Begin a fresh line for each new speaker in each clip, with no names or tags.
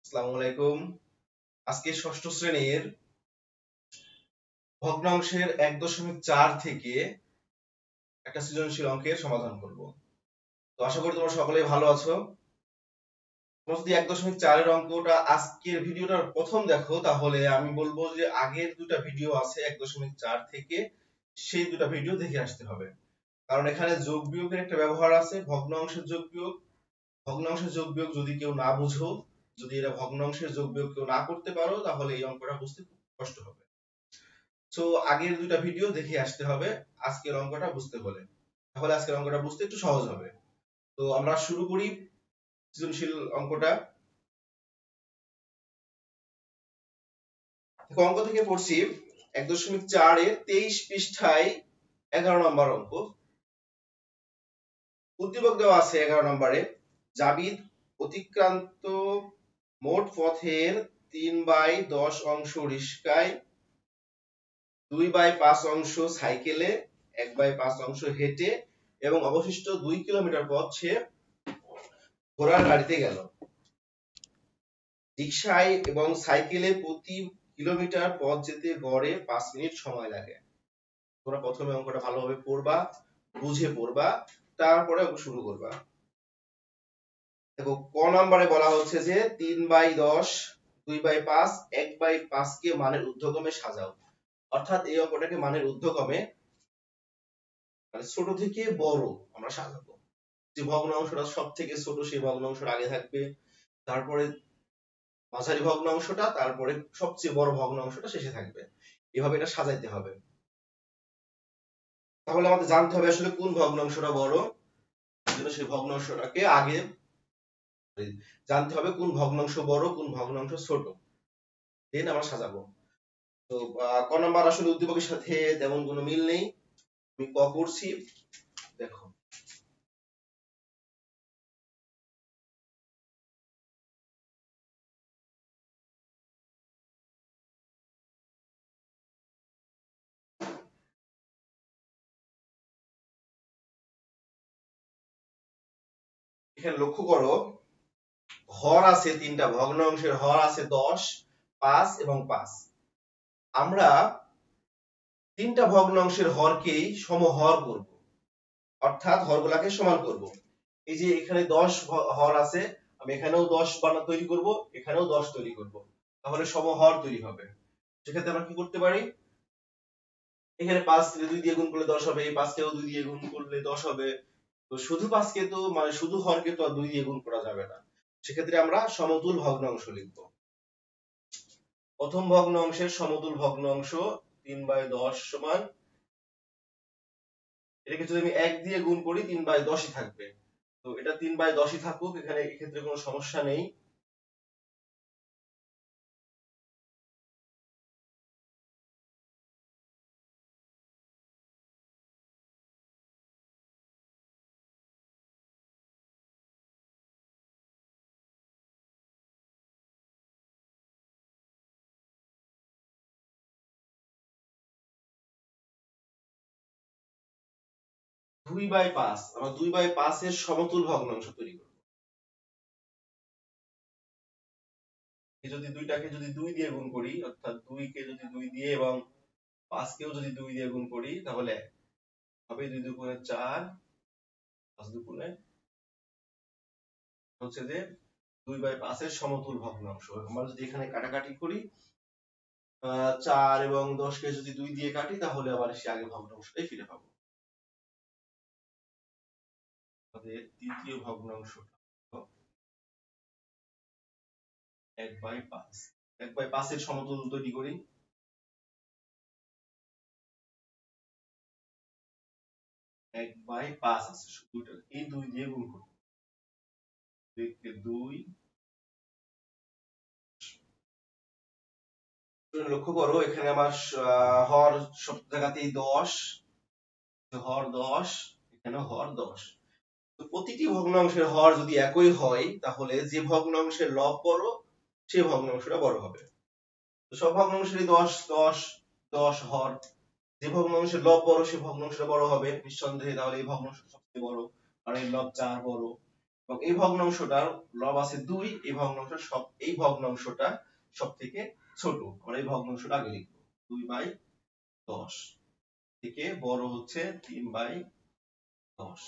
আসসালামু আলাইকুম। আজকে ষষ্ঠ শ্রেণীর ভগ্নাংশের 1.4 থেকে একটা সৃজনশীল অঙ্কের সমাধান করব। তো আশা করি তোমরা সকলেই ভালো আছো। তোমরা যদি 1.4 এর অঙ্কটা আজকের ভিডিওটার প্রথম দেখো তাহলে আমি বলবো যে আগের দুটা ভিডিও আছে 1.4 থেকে সেই দুটা ভিডিও দেখে আসতে হবে। কারণ এখানে যোগ বিয়োগের একটা ব্যবহার আছে, ভগ্নাংশের যোগ বিয়োগ। ভগ্নাংশের যোগ বিয়োগ যদি কেউ না বুঝো, যদি এরা ভগ্নাংশের যোগ বিয়োগ কেউ না করতে পারো তাহলে এই অঙ্কটা বুঝতে খুব কষ্ট হবে। তো আগের দুটা ভিডিও দেখে আসতে হবে আজকের অঙ্কটা বুঝতে হলে, তাহলে আজকের অঙ্কটা বুঝতে একটু সহজ হবে। তো আমরা শুরু করি সৃজনশীল অঙ্কটা। অঙ্ক থেকে পড়ছি 1.4 এর 23 পৃষ্ঠায় 11 নম্বর অঙ্ক। উদ্দীপক দেওয়া আছে 11 নম্বরে, জাবিদ অতিক্রান্ত মোট পথের 3/10 অংশ রিস্কায়, 2/5 অংশ সাইকেলে, 1/5 অংশ হেঁটে এবং অবশিষ্ট 2 কিলোমিটার পথ সে ঘোড়ার গাড়িতে গেল। রিকশায় এবং সাইকেলে প্রতি কিলোমিটার পথ যেতে গড়ে 5 মিনিট সময় লাগে। তোমরা প্রথমে অঙ্কটা ভালোভাবে পড়বা, বুঝে পড়বা, তারপরে অঙ্ক শুরু করবা। দেখো ক নম্বরে বলা হচ্ছে যে 3/10, 2/5, 1/5 কে মানের ঊর্ধ্বক্রমে সাজাও। অর্থাৎ এই অঙ্কটাকে মানের ঊর্ধ্বক্রমে মানে ছোট থেকে বড় আমরা সাজাবো। যে ভগ্নাংশটা সব থেকে ছোট সেই ভগ্নাংশটা আগে থাকবে, তারপরে মাঝারি ভগ্নাংশটা, তারপরে সবচেয়ে বড় ভগ্নাংশটা শেষে থাকবে। এভাবে এটা সাজাইতে হবে। তাহলে আমাদের জানতে হবে আসলে কোন ভগ্নাংশটা বড়, সেজন্য সেই ভগ্নাংশটাকে আগে জানতে হবে কোন ভগ্নাংশ বড় কোন ভগ্নাংশ ছোট, দেন আমরা সাজাবো। তো ক নাম্বার আসলে উদ্দীপকের সাথে তেমন কোনো মিল নেই, আমি ক করছি। দেখো এখানে লক্ষ্য করো, হর আছে তিনটা, ভগ্নাংশের হর আছে 10, 5 এবং 5। আমরা তিনটা ভগ্নাংশের হরকেই সমহর করব, অর্থাৎ হরগুলাকে সমান করব। এই যে এখানে 10 হর আছে, আমি এখানেও 10 তৈরি করব, এখানেও 10 তৈরি করব, তাহলে সমহর তৈরি হবে। সেক্ষেত্রে আমরা কি করতে পারি, এখানে 5 কে 2 দিয়ে গুণ করলে 10 হবে, এই 5 কেও 2 দিয়ে গুণ করলে 10 হবে। তো শুধু 5 কে তো মানে শুধু হরকে তো আর 2 দিয়ে গুণ করা যাবে না, সেক্ষেত্রে আমরা সমতুল ভগ্নাংশ লিখব। প্রথম ভগ্নাংশের সমতুল ভগ্নাংশ 3/10 সমান, এটাকে যদি আমি 1 দিয়ে গুণ করি 3/10 ই থাকবে। তো এটা 3/10 ই থাকুক, এখানে এক্ষেত্রে কোনো সমস্যা নেই। দুই বাই পাঁচ, আমরা 2/5 এর সমতুল ভগ্নাংশ তৈরি করব। যদি দুইটাকে যদি 2 দিয়ে গুণ করি, অর্থাৎ 2 কে যদি 2 দিয়ে এবং 5 কেও যদি 2 দিয়ে গুণ করি তাহলে হবে 2 দুগুণে 4, 5 দুগুণে হচ্ছে যে 2/5 এর সমতুল ভগ্নাংশ। আমরা যদি এখানে কাটাকাটি করি, 4 এবং 10 কে যদি 2 দিয়ে কাটি তাহলে আবার সে আগের ভগ্নাংশটাই ফিরে পাবো। আমাদের তৃতীয় ভগ্নাংশটা হলো 1/5। 1/5 এর সমতুল তৈরি করি। 1/5 আছে, শুধু এই 2 দিয়ে গুণ করব। 2 কে 2, লক্ষ্য করো এখানে আমার হর সব জায়গাতেই 10, হর 10, এখানে হর 10। তো প্রতিটি ভগ্নাংশের হর যদি একই হয় তাহলে যে ভগ্নাংশের লব বড় সেই ভগ্নাংশটা বড় হবে। তো সব ভগ্নাংশেরই 10, 10, 10 হর, যে ভগ্নাংশের লব বড় সেই ভগ্নাংশটা বড় হবে নিঃসন্দেহে, তাহলে এই ভগ্নাংশ সবচেয়ে বড়, আর এর লব 4 বড়। এবং এই ভগ্নাংশটার লব আছে 2, এই ভগ্নাংশটা সবথেকে ছোট। আমরা এই ভগ্নাংশটা আগে লিখব। 2/10 থেকে বড় হচ্ছে 3/10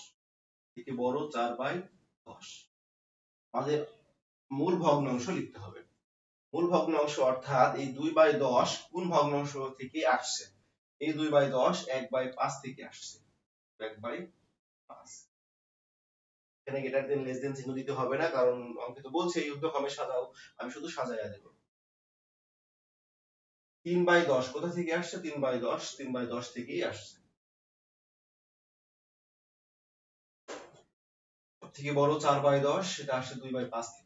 থেকে বড় 4/10। আমাদের মূল ভগ্নাংশ লিখতে হবে। মূল ভগ্নাংশ অর্থাৎ এই 2/10 কোন ভগ্নাংশ থেকে আসছে? এই 2/10 1/5 থেকে আসছে। 1/5। এখানে গ্রেটার দেন লেস দেন চিহ্ন দিতে হবে না, কারণ অঙ্কে তো বলছে ঊর্ধ্বক্রমে সাজাও, আমি শুধু সাজাইয়া দেব। 3/10 কোথা থেকে আসছে? 3/10 থেকেই আসছে। সব থেকে বড় 4/10, সেটা আসছে 2/5 থেকে।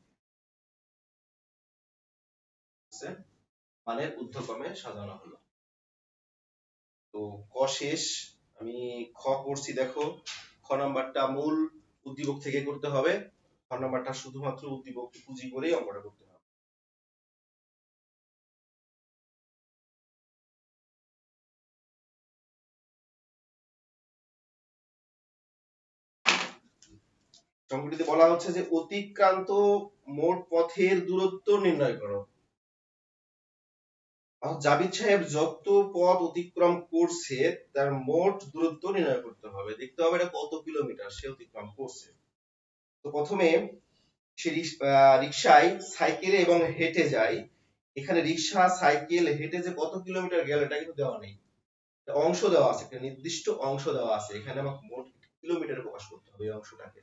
মানের ঊর্ধ্বক্রমে সাজানো হলো। তো ক শেষ। আমি খ করছি, দেখো খ নাম্বারটা মূল উদ্দীপক থেকে করতে হবে, খ নাম্বারটা শুধুমাত্র উদ্দীপক পুঁজি করেই অঙ্কটা করতে হবে। অঙ্কটিতে বলা হচ্ছে যে অতিক্রান্ত মোট পথের দূরত্ব নির্ণয় করো। জাবিদ সাহেব যত পথ অতিক্রম করছে তার মোট দূরত্ব নির্ণয় করতে হবে। দেখতে হবে এটা কত কিলোমিটার সে অতিক্রম করছে। তো প্রথমে সে রিকশায়, সাইকেলে এবং হেঁটে যায়। এখানে রিকশা, সাইকেল, হেঁটে যে কত কিলোমিটার গেল এটা কিন্তু দেওয়া নেই, অংশ দেওয়া আছে, একটা নির্দিষ্ট অংশ দেওয়া আছে। এখানে আমাকে মোট কিলোমিটারে প্রকাশ করতে হবে এই অংশটাকে,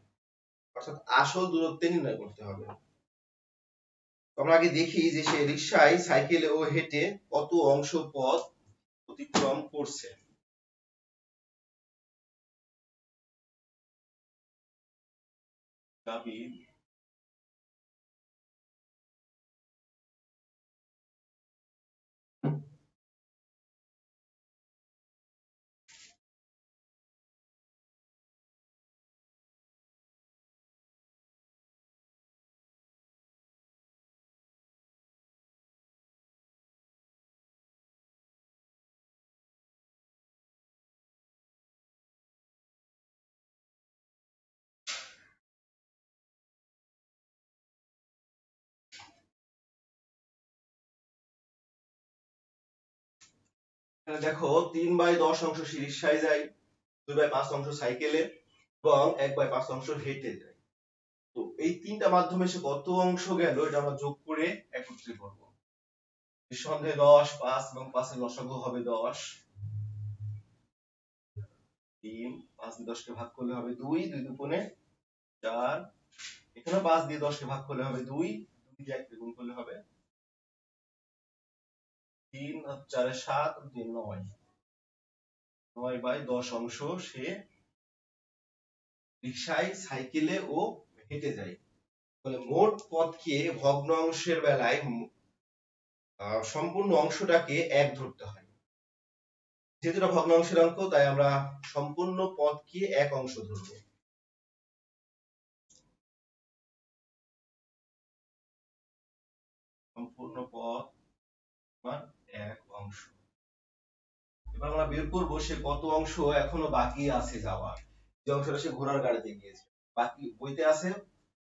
অর্থাৎ আসল দূরত্বে নির্ণয় করতে হবে। আমরা আগে দেখি যে সে রিকশায়, সাইকেলে ও হেঁটে কত অংশ পথ অতিক্রম করছে। জাবিদ এখানে দেখো 3/10 অংশ সে রিকশায় যায়, 2/5 অংশ সাইকেলে এবং 1/5 অংশ হেঁটে যায়। তো এই তিনটা মাধ্যমে সে কত অংশ গেল এটা আমরা যোগ করে একত্রে করব। নিঃসন্দেহে 10, 5 এবং 5 এর লসাগু হবে 10। 3, 5 দিয়ে 10 কে ভাগ করলে হবে 2, 2 দুগুণে 4। এখানে 5 দিয়ে 10 কে ভাগ করলে হবে 2, 2 দিয়ে 1 কে গুণ করলে হবে 3, আর 4 এ 7, 3 9। 9/10 অংশ সে রিকশায়, সাইকেলে ও হেঁটে যায়। তাহলে মোট পথকে ভগ্নাংশের বেলায় সম্পূর্ণ অংশটাকে 1 ধরতে হয়। যেহেতু এটা ভগ্নাংশের অঙ্ক, তাই আমরা সম্পূর্ণ পথকে 1 অংশ ধরব। সম্পূর্ণ পথ মান 1 অংশ। এবার আমরা বের করব সে কত অংশ এখনো বাকি আছে যাওয়ার। যে অংশটা সে ঘোড়ার গাড়িতে গিয়েছে, বাকি বইতে আছে,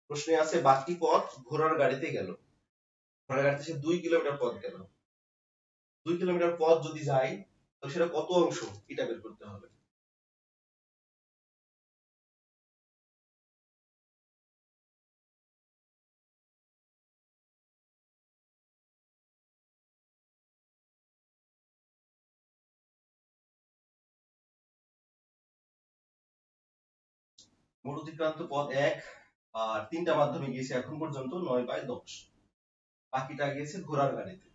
প্রশ্নে আছে বাকি পথ ঘোড়ার গাড়িতে গেল। ঘোড়ার গাড়িতে সে 2 কিলোমিটার পথ গেল। 2 কিলোমিটার পথ যদি যায় তো সেটা কত অংশ এটা বের করতে হবে। মোট অতিক্রান্ত পথ 1, আর তিনটা মাধ্যমে গিয়েছে এখন পর্যন্ত 9/10। বাকিটা গিয়েছে ঘোড়ার গাড়িতে।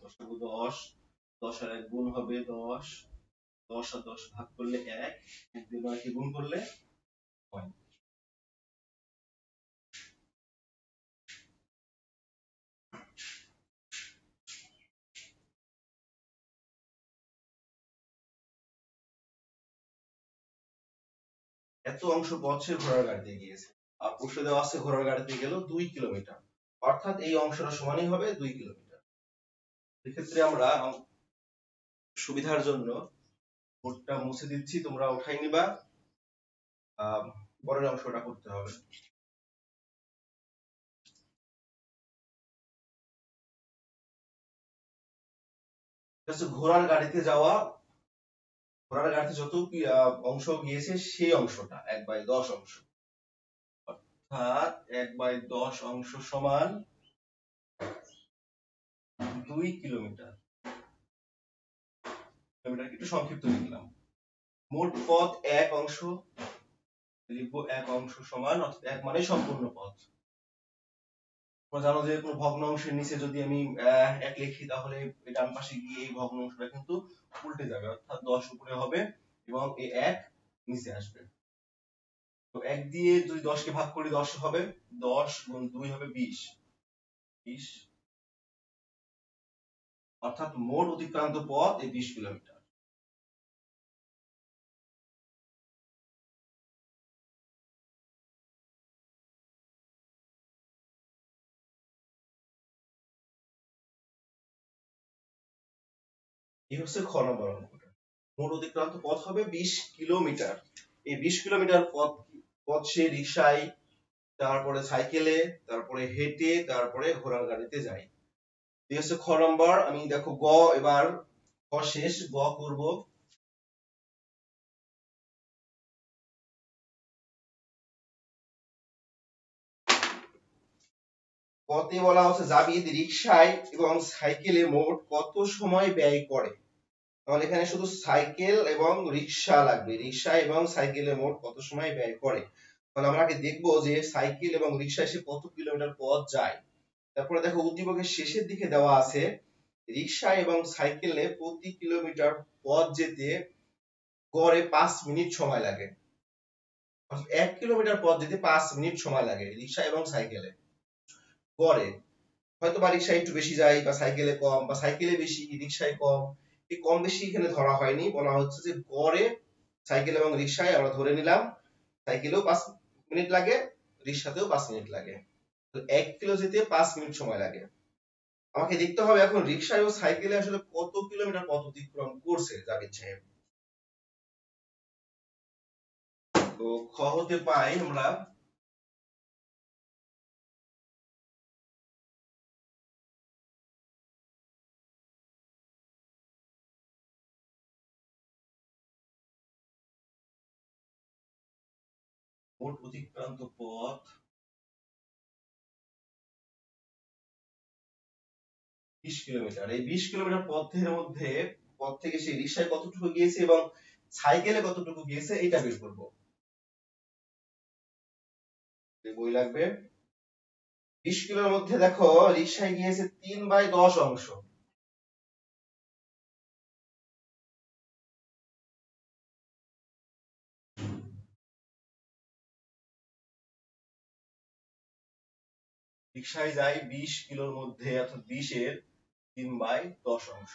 10 × 10, 10 আর 1 গুণ হবে 10, 10 আর 10 ভাগ করলে 1, 1 দিয়ে 9 কে গুণ করলে 9। এত অংশ পথ সে ঘোড়ার গাড়িতে গিয়েছে। আর প্রশ্নে দেওয়া আছে ঘোড়ার গাড়িতে গেল 2 কিলোমিটার, অর্থাৎ এই অংশটা সমানই হবে 2 কিলোমিটার। এক্ষেত্রে আমরা সুবিধার জন্য বোর্ডটা মুছে দিচ্ছি, তোমরা উঠাই নিবা। পরের অংশটা করতে হবে। ঘোড়ার গাড়িতে যাওয়া, ঘোড়ার গাড়িতে যত অংশ গিয়েছে সেই অংশটা 1/10 অংশ, অর্থাৎ 1/10 অংশ সমান 2 কিলোমিটার। কিলোমিটার একটু সংক্ষিপ্ত লিখলাম। মোট পথ 1 অংশ, লিখবো 1 অংশ সমান, অর্থাৎ 1 মানে সম্পূর্ণ পথ। তোমরা জানো যে কোনো ভগ্নাংশের নিচে যদি আমি 1 লিখি তাহলে ডান পাশে গিয়ে এই ভগ্নাংশটা কিন্তু উল্টে যাবে, অর্থাৎ 10 উপরে হবে এবং এই 1 নিচে আসবে। তো 1 দিয়ে যদি 10 কে ভাগ করি 10 হবে, 10 গুণ 2 হবে 20, 20 অর্থাৎ মোট অতিক্রান্ত পথ এই 20 কিলোমিটার। এই হচ্ছে খ নম্বর অঙ্কটা। মোট অতিক্রান্ত পথ হবে 20 কিলোমিটার। এই 20 কিলোমিটার পথ পথ সে রিকশায়, তারপরে সাইকেলে, তারপরে হেঁটে, তারপরে ঘোড়ার গাড়িতে যায়। ঠিক আছে, খ নম্বর। আমি দেখো গ, এবার গ শেষ, গ করব। গতে বলা হচ্ছে জাবিদ রিকশায় এবং সাইকেলে মোট কত সময় ব্যয় করে। তাহলে এখানে শুধু সাইকেল এবং রিকশা লাগবে, রিকশা এবং সাইকেলে মোট কত সময় ব্যয় করে। তাহলে আমরা আগে দেখবো যে সাইকেল এবং রিকশায় সে কত কিলোমিটার পথ যায়। তারপরে দেখো উদ্দীপকের শেষের দিকে দেওয়া আছে রিকশা এবং সাইকেলে প্রতি কিলোমিটার পথ যেতে গড়ে 5 মিনিট সময় লাগে। 1 কিলোমিটার পথ যেতে 5 মিনিট সময় লাগে রিকশা এবং সাইকেলে গড়ে। হয়তো বা রিকশায় একটু বেশি যায়, বা সাইকেলে কম, বা সাইকেলে বেশি রিকশায় কম। এই কম বেশি এখানে ধরা হয়নি, বলা হচ্ছে যে গড়ে সাইকেল এবং রিকশায় আমরা ধরে নিলাম সাইকেলেও 5 মিনিট লাগে, রিকশাতেও 5 মিনিট লাগে। তো 1 কিলো যেতে 5 মিনিট সময় লাগে। আমাকে দেখতে হবে এখন রিকশায় ও সাইকেলে আসলে কত কিলোমিটার পথ অতিক্রম করছে জাবিদ সাহেব। তো খ হতে পাই আমরা মোট অতিক্রান্ত পথ 20 কিলোমিটার। এই 20 কিলোমিটার পথের মধ্যে পথ থেকে সেই রিকশায় কতটুকু গিয়েছে এবং সাইকেলে কতটুকু গিয়েছে এটা বের করব। বই লাগবে। 20 কিলোর মধ্যে দেখো রিকশায় গিয়েছে 3/10 অংশ। রিকশায় যায় 20 কিলোর মধ্যে, অর্থাৎ 20 এর 3/10 অংশ।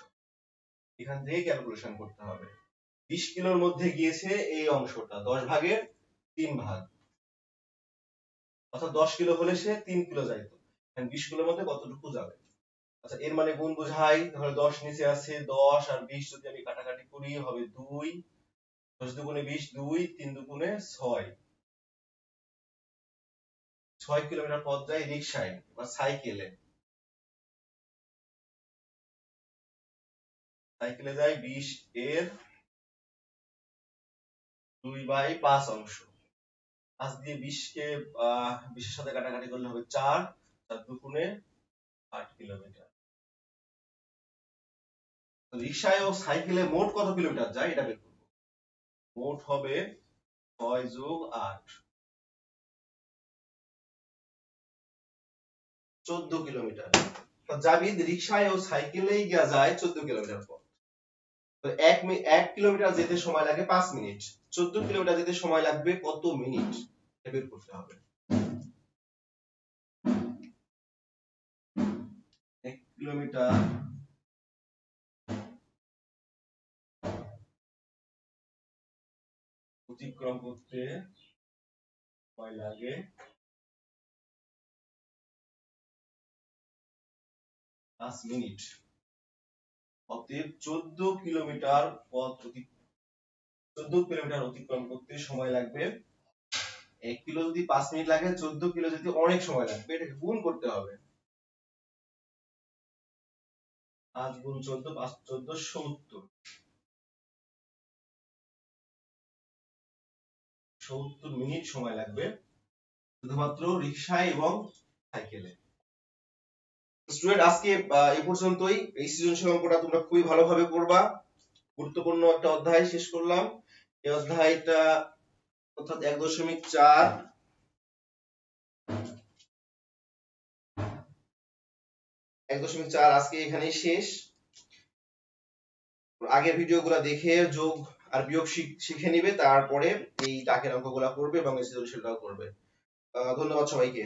এখান থেকে ক্যালকুলেশন করতে হবে। 20 কিলোর মধ্যে গিয়েছে এই অংশটা, 10 ভাগের 3 ভাগ, অর্থাৎ 10 কিলো হলে সে 3 কিলো যাইতো। 20 কিলোর মধ্যে কতটুকু যাবে। আচ্ছা, এর মানে গুণ বোঝাই, তাহলে 10 নিচে আছে, 10 আর 20 যদি আমি কাটাকাটি করি হবে 2, 10 দুগুণে 20, 2, 3 দুগুণে 6, 6 কিলোমিটার পথ যায় রিকশায় বা সাইকেলে। সাইকেলে যায় 20 এর 2/5 অংশ। 5 দিয়ে 20 কে 20 এর সাথে কাটাকাটি করলে হবে 4, 4 দুগুণে 8 কিলোমিটার। রিকশায় ও সাইকেলে মোট কত কিলোমিটার যায় এটা বের করব। মোট হবে 6 যোগ 8, 14 কিলোমিটার। জাবিদ রিকশায় ও সাইকেলেই গিয়া যায় 14 কিলোমিটার পথ। তো 1 কিলোমিটার যেতে সময় লাগে 5 মিনিট, 14 কিলোমিটার যেতে সময় লাগবে কত মিনিট এটা বের করতে হবে। 1 কিলোমিটার অতিক্রম করতে সময় লাগে 5 মিনিট। অতএব 14 কিলোমিটার অতিক্রম করতে সময় লাগবে 1 কিলো যদি 5 মিনিট লাগে, 14 কিলো যদি অনেক সময় লাগবে। এটাকে গুণ করতে হবে। 5 গুণ 14, 5 14 70। 70 মিনিট সময় লাগবে শুধুমাত্র রিকশায় এবং সাইকেলে। স্টুডেন্ট, আজকে এই পর্যন্তই। এই সৃজনশীল অঙ্কটা তোমরা খুবই ভালোভাবে করবা। গুরুত্বপূর্ণ একটা অধ্যায় শেষ করলাম। এই অধ্যায়টা অর্থাৎ 1.4 1.4 আজকে এখানেই শেষ। আগের ভিডিওগুলো দেখে যোগ আর বিয়োগ শিখে নিবে, তারপরে এই দাগের অঙ্কগুলো করবে এবং এই সৃজনশীলটাও করবে। ধন্যবাদ সবাইকে।